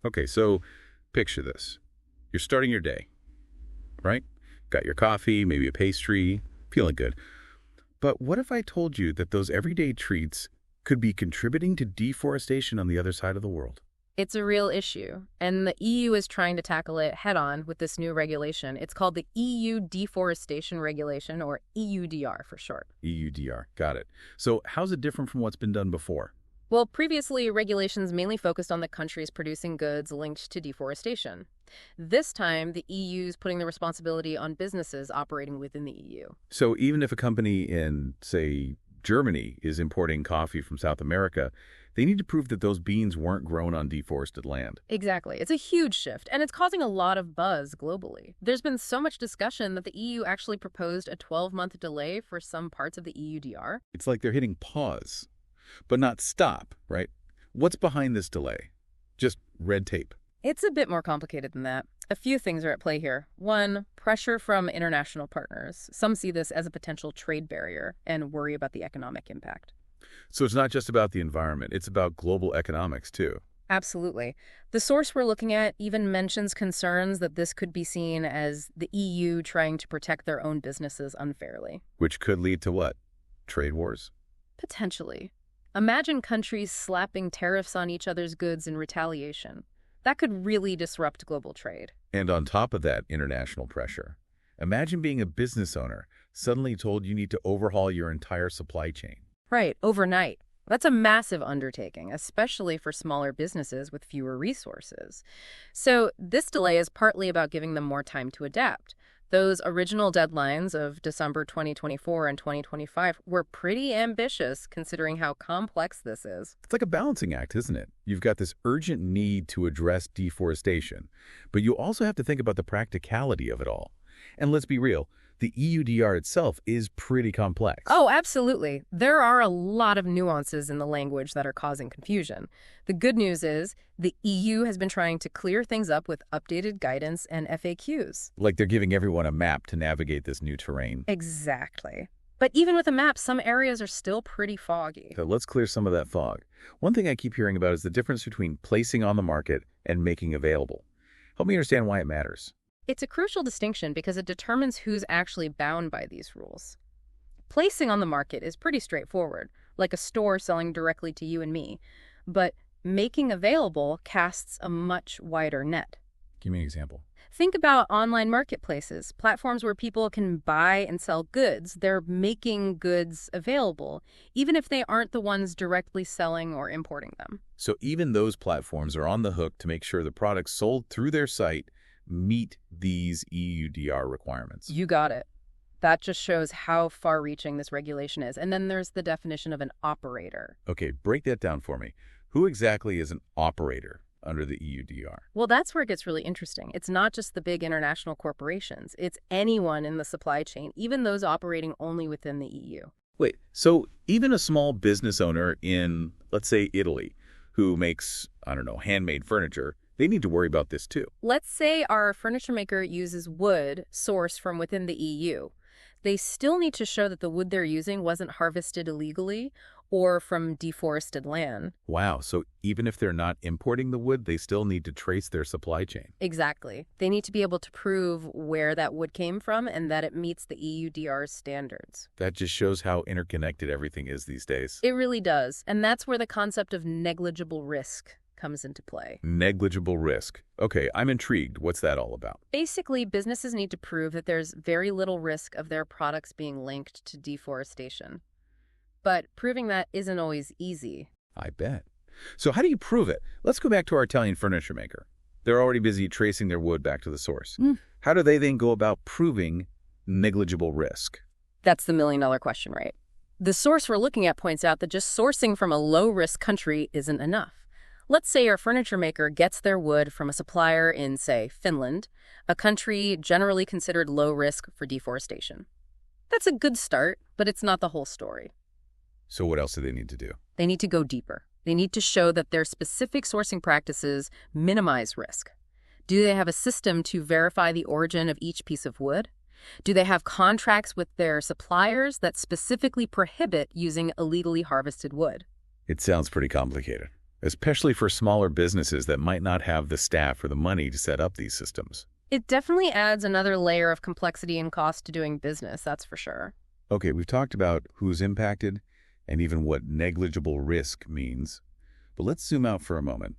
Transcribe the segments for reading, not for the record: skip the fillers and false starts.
Okay, so picture this. You're starting your day, right? Got your coffee, maybe a pastry, feeling good. But what if I told you that those everyday treats could be contributing to deforestation on the other side of the world? It's a real issue, and the EU is trying to tackle it head-on with this new regulation. It's called the EU Deforestation Regulation, or EUDR for short. EUDR, got it. So how's it different from what's been done before? Well, previously, regulations mainly focused on the countries producing goods linked to deforestation. This time, the EU is putting the responsibility on businesses operating within the EU. So even if a company in, say, Germany is importing coffee from South America, they need to prove that those beans weren't grown on deforested land. Exactly. It's a huge shift, and it's causing a lot of buzz globally. There's been so much discussion that the EU actually proposed a 12-month delay for some parts of the EUDR. It's like they're hitting pause, but not stop, right? What's behind this delay? Just red tape. It's a bit more complicated than that. A few things are at play here. One, pressure from international partners. Some see this as a potential trade barrier and worry about the economic impact. So it's not just about the environment, it's about global economics too. Absolutely. The source we're looking at even mentions concerns that this could be seen as the EU trying to protect their own businesses unfairly. Which could lead to what? Trade wars? Potentially. Imagine countries slapping tariffs on each other's goods in retaliation. That could really disrupt global trade. And on top of that, international pressure. Imagine being a business owner, suddenly told you need to overhaul your entire supply chain. Right, overnight. That's a massive undertaking, especially for smaller businesses with fewer resources. So this delay is partly about giving them more time to adapt. Those original deadlines of December 2024 and 2025 were pretty ambitious considering how complex this is. It's like a balancing act, isn't it? You've got this urgent need to address deforestation, but you also have to think about the practicality of it all. And let's be real, the EUDR itself is pretty complex. Oh, absolutely. There are a lot of nuances in the language that are causing confusion. The good news is the EU has been trying to clear things up with updated guidance and FAQs. Like they're giving everyone a map to navigate this new terrain. Exactly. But even with a map, some areas are still pretty foggy. So let's clear some of that fog. One thing I keep hearing about is the difference between placing on the market and making available. Help me understand why it matters. It's a crucial distinction because it determines who's actually bound by these rules. Placing on the market is pretty straightforward, like a store selling directly to you and me. But making available casts a much wider net. Give me an example. Think about online marketplaces, platforms where people can buy and sell goods. They're making goods available, even if they aren't the ones directly selling or importing them. So even those platforms are on the hook to make sure the products sold through their site meet these EUDR requirements. You got it. That just shows how far-reaching this regulation is. And then there's the definition of an operator. Okay, break that down for me. Who exactly is an operator under the EUDR? Well, that's where it gets really interesting. It's not just the big international corporations. It's anyone in the supply chain, even those operating only within the EU. Wait, so even a small business owner in, let's say, Italy, who makes, I don't know, handmade furniture, they need to worry about this too. Let's say our furniture maker uses wood sourced from within the EU. They still need to show that the wood they're using wasn't harvested illegally or from deforested land. Wow, so even if they're not importing the wood, they still need to trace their supply chain. Exactly. They need to be able to prove where that wood came from and that it meets the EUDR's standards. That just shows how interconnected everything is these days. It really does. And that's where the concept of negligible risk comes into play. Negligible risk. Okay, I'm intrigued. What's that all about? Basically, businesses need to prove that there's very little risk of their products being linked to deforestation. But proving that isn't always easy. I bet. So how do you prove it? Let's go back to our Italian furniture maker. They're already busy tracing their wood back to the source. How do they then go about proving negligible risk? That's the million-dollar question, right? The source we're looking at points out that just sourcing from a low-risk country isn't enough. Let's say your furniture maker gets their wood from a supplier in, say, Finland, a country generally considered low risk for deforestation. That's a good start, but it's not the whole story. So what else do they need to do? They need to go deeper. They need to show that their specific sourcing practices minimize risk. Do they have a system to verify the origin of each piece of wood? Do they have contracts with their suppliers that specifically prohibit using illegally harvested wood? It sounds pretty complicated. especially for smaller businesses that might not have the staff or the money to set up these systems. It definitely adds another layer of complexity and cost to doing business, that's for sure. Okay, we've talked about who's impacted and even what negligible risk means. But let's zoom out for a moment.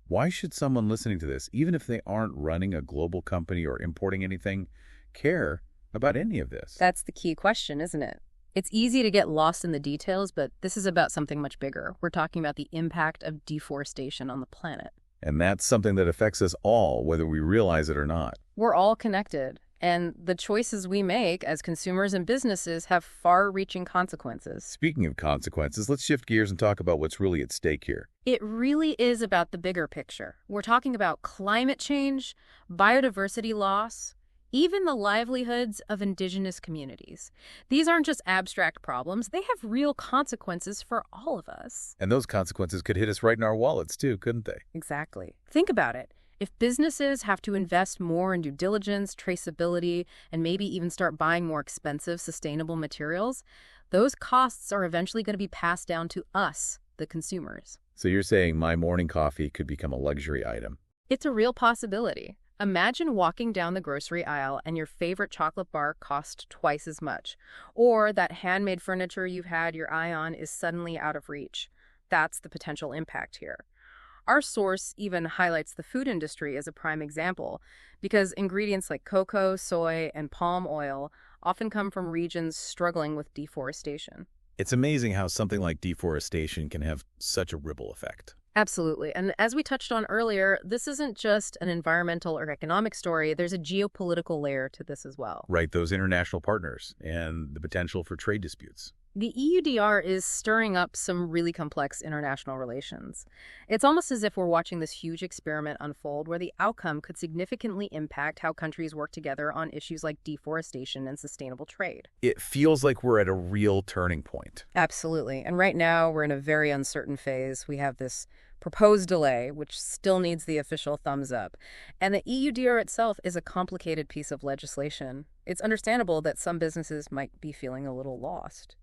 Why should someone listening to this, even if they aren't running a global company or importing anything, care about any of this? That's the key question, isn't it? It's easy to get lost in the details, but this is about something much bigger. We're talking about the impact of deforestation on the planet. And that's something that affects us all, whether we realize it or not. We're all connected, and the choices we make as consumers and businesses have far-reaching consequences. Speaking of consequences, let's shift gears and talk about what's really at stake here. It really is about the bigger picture. We're talking about climate change, biodiversity loss, even the livelihoods of indigenous communities. These aren't just abstract problems. They have real consequences for all of us. And those consequences could hit us right in our wallets too, couldn't they? Exactly. Think about it. If businesses have to invest more in due diligence, traceability, and maybe even start buying more expensive, sustainable materials, those costs are eventually going to be passed down to us, the consumers. So you're saying my morning coffee could become a luxury item? It's a real possibility. Imagine walking down the grocery aisle and your favorite chocolate bar costs twice as much, or that handmade furniture you've had your eye on is suddenly out of reach. That's the potential impact here. Our source even highlights the food industry as a prime example, because ingredients like cocoa, soy, and palm oil often come from regions struggling with deforestation. It's amazing how something like deforestation can have such a ripple effect. Absolutely. And as we touched on earlier, this isn't just an environmental or economic story. There's a geopolitical layer to this as well. Right, those international partners and the potential for trade disputes. The EUDR is stirring up some really complex international relations. It's almost as if we're watching this huge experiment unfold where the outcome could significantly impact how countries work together on issues like deforestation and sustainable trade. It feels like we're at a real turning point. Absolutely. And right now, we're in a very uncertain phase. We have this proposed delay, which still needs the official thumbs up. And the EUDR itself is a complicated piece of legislation. It's understandable that some businesses might be feeling a little lost.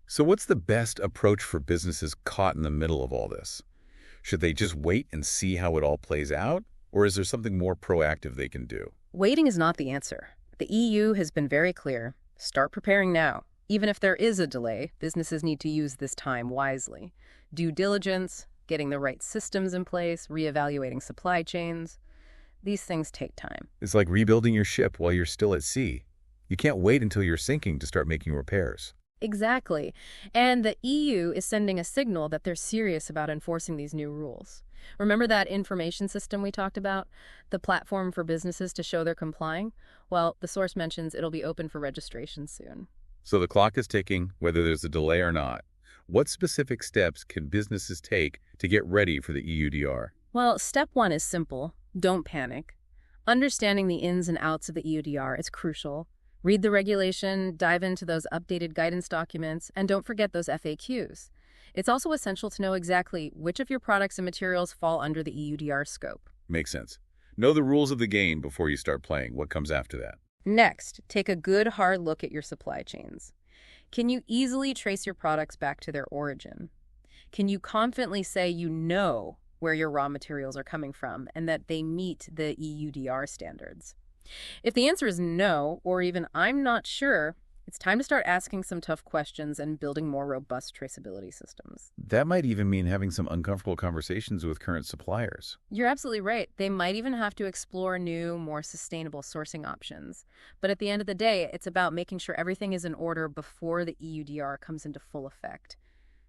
So what's the best approach for businesses caught in the middle of all this? Should they just wait and see how it all plays out? Or is there something more proactive they can do? Waiting is not the answer. The EU has been very clear. Start preparing now. Even if there is a delay, businesses need to use this time wisely. Due diligence, getting the right systems in place, reevaluating supply chains. These things take time. It's like rebuilding your ship while you're still at sea. You can't wait until you're sinking to start making repairs. Exactly. And the EU is sending a signal that they're serious about enforcing these new rules. Remember that information system we talked about? The platform for businesses to show they're complying? Well, the source mentions it'll be open for registration soon. So the clock is ticking, whether there's a delay or not. What specific steps can businesses take to get ready for the EUDR? Well, step one is simple. Don't panic. Understanding the ins and outs of the EUDR is crucial. Read the regulation, dive into those updated guidance documents, and don't forget those FAQs. It's also essential to know exactly which of your products and materials fall under the EUDR scope. Makes sense. Know the rules of the game before you start playing. What comes after that? Next, take a good hard look at your supply chains. Can you easily trace your products back to their origin? Can you confidently say you know where your raw materials are coming from and that they meet the EUDR standards? If the answer is no, or even I'm not sure, it's time to start asking some tough questions and building more robust traceability systems. That might even mean having some uncomfortable conversations with current suppliers. You're absolutely right. They might even have to explore new, more sustainable sourcing options. But at the end of the day, it's about making sure everything is in order before the EUDR comes into full effect.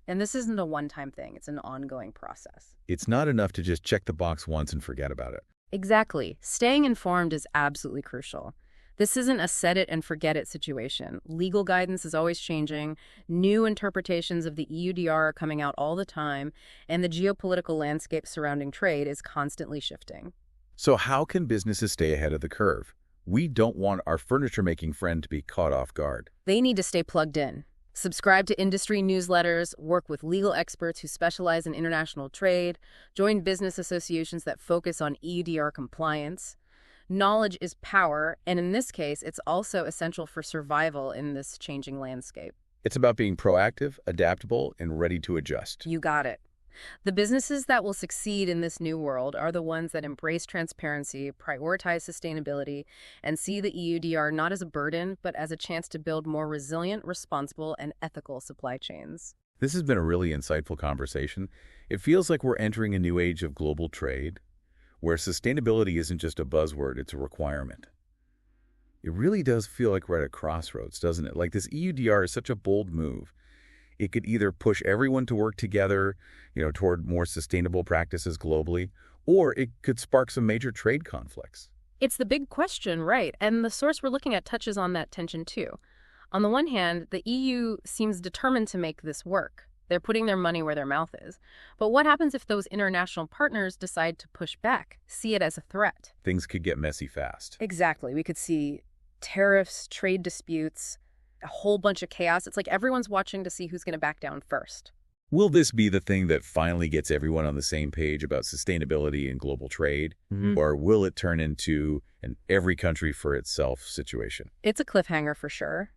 And this isn't a one-time thing. It's an ongoing process. It's not enough to just check the box once and forget about it. Exactly. Staying informed is absolutely crucial. This isn't a set-it-and-forget-it situation. Legal guidance is always changing, new interpretations of the EUDR are coming out all the time, and the geopolitical landscape surrounding trade is constantly shifting. So how can businesses stay ahead of the curve? We don't want our furniture-making friend to be caught off guard. They need to stay plugged in. Subscribe to industry newsletters, work with legal experts who specialize in international trade, join business associations that focus on EUDR compliance. Knowledge is power, and in this case, it's also essential for survival in this changing landscape. It's about being proactive, adaptable, and ready to adjust. You got it. The businesses that will succeed in this new world are the ones that embrace transparency, prioritize sustainability, and see the EUDR not as a burden, but as a chance to build more resilient, responsible, and ethical supply chains. This has been a really insightful conversation. It feels like we're entering a new age of global trade, where sustainability isn't just a buzzword, it's a requirement. It really does feel like we're at a crossroads, doesn't it? Like this EUDR is such a bold move. It could either push everyone to work together, toward more sustainable practices globally, or it could spark some major trade conflicts. It's the big question, right? And the source we're looking at touches on that tension too. On the one hand, the EU seems determined to make this work. They're putting their money where their mouth is. But what happens if those international partners decide to push back, see it as a threat? Things could get messy fast. Exactly. We could see tariffs, trade disputes, a whole bunch of chaos. It's like everyone's watching to see who's going to back down first. Will this be the thing that finally gets everyone on the same page about sustainability and global trade? Or will it turn into an every country for itself situation? It's a cliffhanger for sure.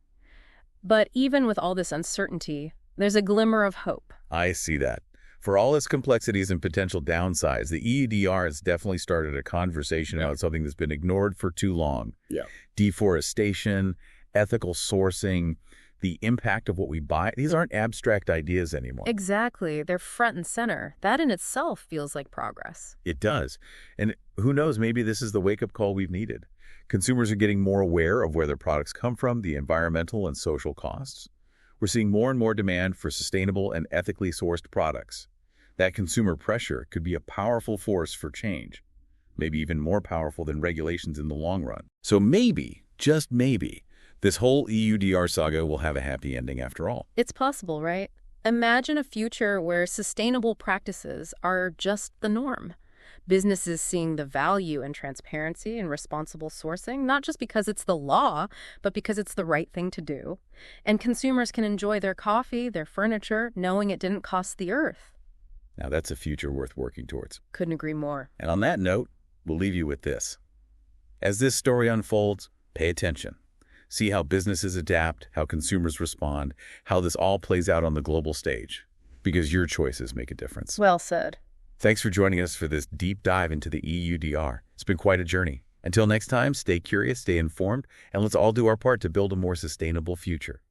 But even with all this uncertainty, there's a glimmer of hope. I see that. For all its complexities and potential downsides, the EUDR has definitely started a conversation about something that's been ignored for too long. Deforestation, ethical sourcing, the impact of what we buy. These aren't abstract ideas anymore. Exactly. They're front and center. That in itself feels like progress. It does. And who knows, maybe this is the wake-up call we've needed. Consumers are getting more aware of where their products come from, the environmental and social costs. We're seeing more and more demand for sustainable and ethically sourced products. That consumer pressure could be a powerful force for change, maybe even more powerful than regulations in the long run. So maybe, just maybe, this whole EUDR saga will have a happy ending after all. It's possible, right? Imagine a future where sustainable practices are just the norm. Businesses seeing the value in transparency and responsible sourcing, not just because it's the law, but because it's the right thing to do. And consumers can enjoy their coffee, their furniture, knowing it didn't cost the earth. Now that's a future worth working towards. Couldn't agree more. And on that note, we'll leave you with this. As this story unfolds, pay attention. See how businesses adapt, how consumers respond, how this all plays out on the global stage. Because your choices make a difference. Well said. Thanks for joining us for this deep dive into the EUDR. It's been quite a journey. Until next time, stay curious, stay informed, and let's all do our part to build a more sustainable future.